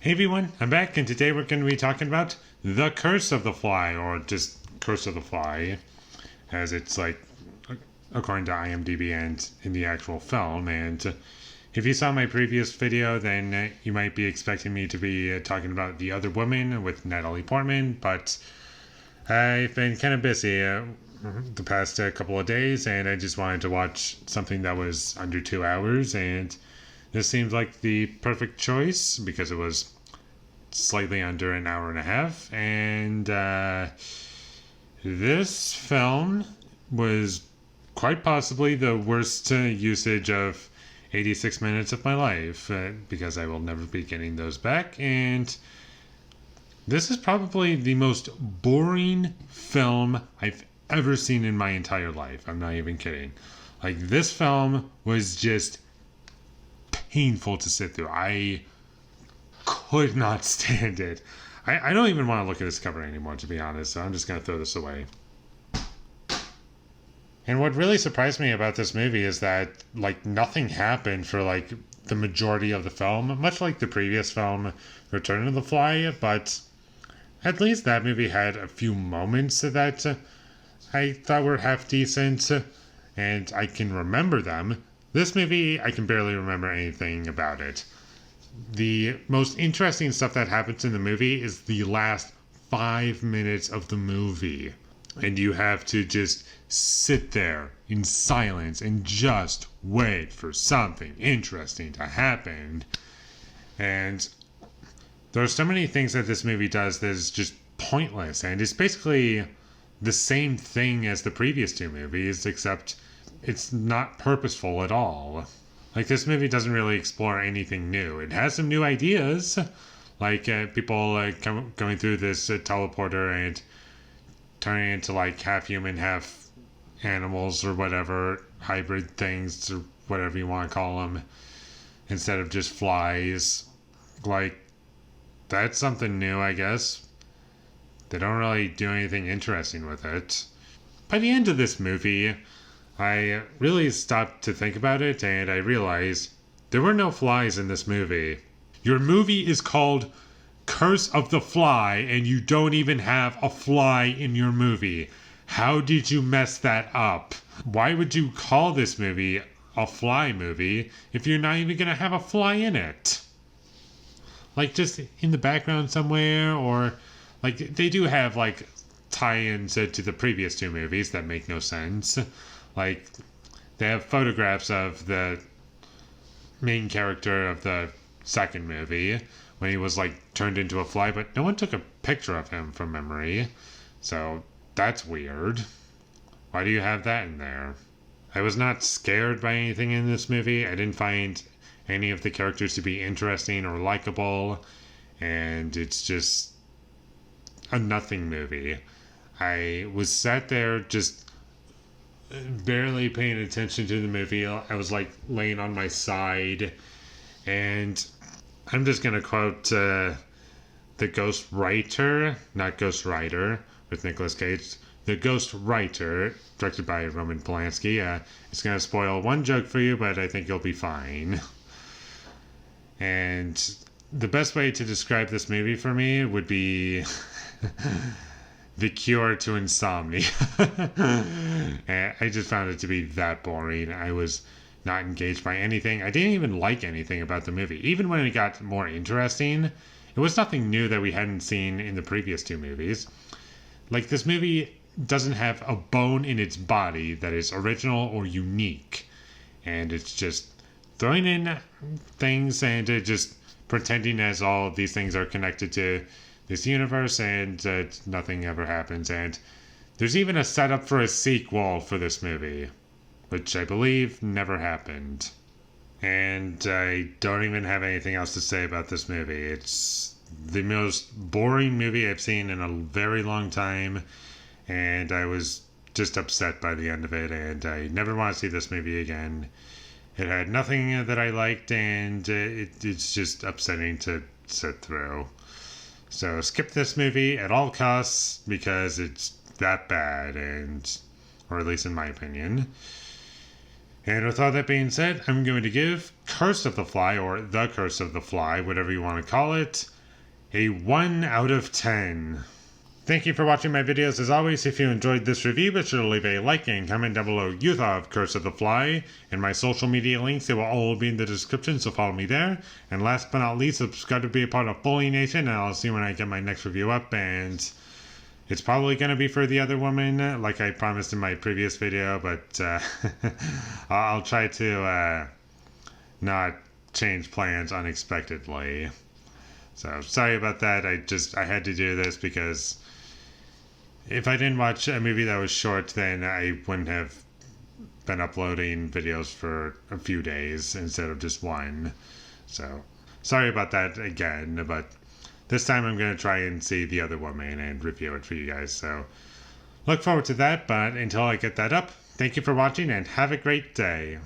Hey everyone, I'm back, and today we're going to be talking about The Curse of the Fly, or just Curse of the Fly, as it's like, according to IMDb and in the actual film. And if you saw my previous video, then you might be expecting me to be talking about The Other Woman with Natalie Portman, but I've been kind of busy the past couple of days, and I just wanted to watch something that was under 2 hours, and this seems like the perfect choice because it was slightly under an hour and a half. And this film was quite possibly the worst usage of 86 minutes of my life because I will never be getting those back. And this is probably the most boring film I've ever seen in my entire life. I'm not even kidding. Like, this film was just painful to sit through. I could not stand it. I don't even want to look at this cover anymore, to be honest, so I'm just going to throw this away. And what really surprised me about this movie is that, like, nothing happened for, like, the majority of the film, much like the previous film, Return of the Fly, but at least that movie had a few moments that I thought were half decent, and I can remember them. This movie, I can barely remember anything about it. The most interesting stuff that happens in the movie is the last 5 minutes of the movie. And you have to just sit there in silence and just wait for something interesting to happen. And there are so many things that this movie does that is just pointless. And it's basically the same thing as the previous two movies, except it's not purposeful at all. Like, this movie doesn't really explore anything new. It has some new ideas, like people going through this teleporter and turning into like half human, half animals or whatever, hybrid things or whatever you want to call them, instead of just flies. Like, that's something new, I guess. They don't really do anything interesting with it. By the end of this movie, I really stopped to think about it, and I realized there were no flies in this movie. Your movie is called Curse of the Fly, and you don't even have a fly in your movie. How did you mess that up? Why would you call this movie a fly movie if you're not even going to have a fly in it? Like, just in the background somewhere, or like they do have like tie-ins to the previous two movies that make no sense. Like, they have photographs of the main character of the second movie when he was like turned into a fly, but no one took a picture of him from memory. So that's weird. Why do you have that in there? I was not scared by anything in this movie. I didn't find any of the characters to be interesting or likable, and it's just a nothing movie. I was sat there just barely paying attention to the movie. I was like laying on my side, and I'm just gonna quote the Ghost Writer, not Ghost Rider, with Nicolas Cage. The Ghost Writer, directed by Roman Polanski. It's gonna spoil one joke for you, but I think you'll be fine. And the best way to describe this movie for me would be the cure to insomnia. And I just found it to be that boring. I was not engaged by anything. I didn't even like anything about the movie. Even when it got more interesting, it was nothing new that we hadn't seen in the previous two movies. Like, this movie doesn't have a bone in its body that is original or unique. And it's just throwing in things and just pretending as all of these things are connected to this universe, and nothing ever happens. And there's even a setup for a sequel for this movie, which I believe never happened. And I don't even have anything else to say about this movie. It's the most boring movie I've seen in a very long time, and I was just upset by the end of it, and I never want to see this movie again. It had nothing that I liked, and it's just upsetting to sit through. So skip this movie at all costs because it's that bad, or at least in my opinion. And with all that being said, I'm going to give Curse of the Fly, or The Curse of the Fly, whatever you want to call it, a 1 out of 10. Thank you for watching my videos. As always, if you enjoyed this review, be sure to leave a like and comment down below you thought of Curse of the Fly. And my social media links, they will all be in the description, so follow me there. And last but not least, subscribe to be a part of Foley Nation, and I'll see you when I get my next review up. And it's probably going to be for the other woman, like I promised in my previous video, but I'll try to not change plans unexpectedly. So sorry about that. I had to do this because if I didn't watch a movie that was short, then I wouldn't have been uploading videos for a few days instead of just one. So sorry about that again, but this time I'm going to try and see The Other Woman and review it for you guys. So look forward to that, but until I get that up, thank you for watching and have a great day.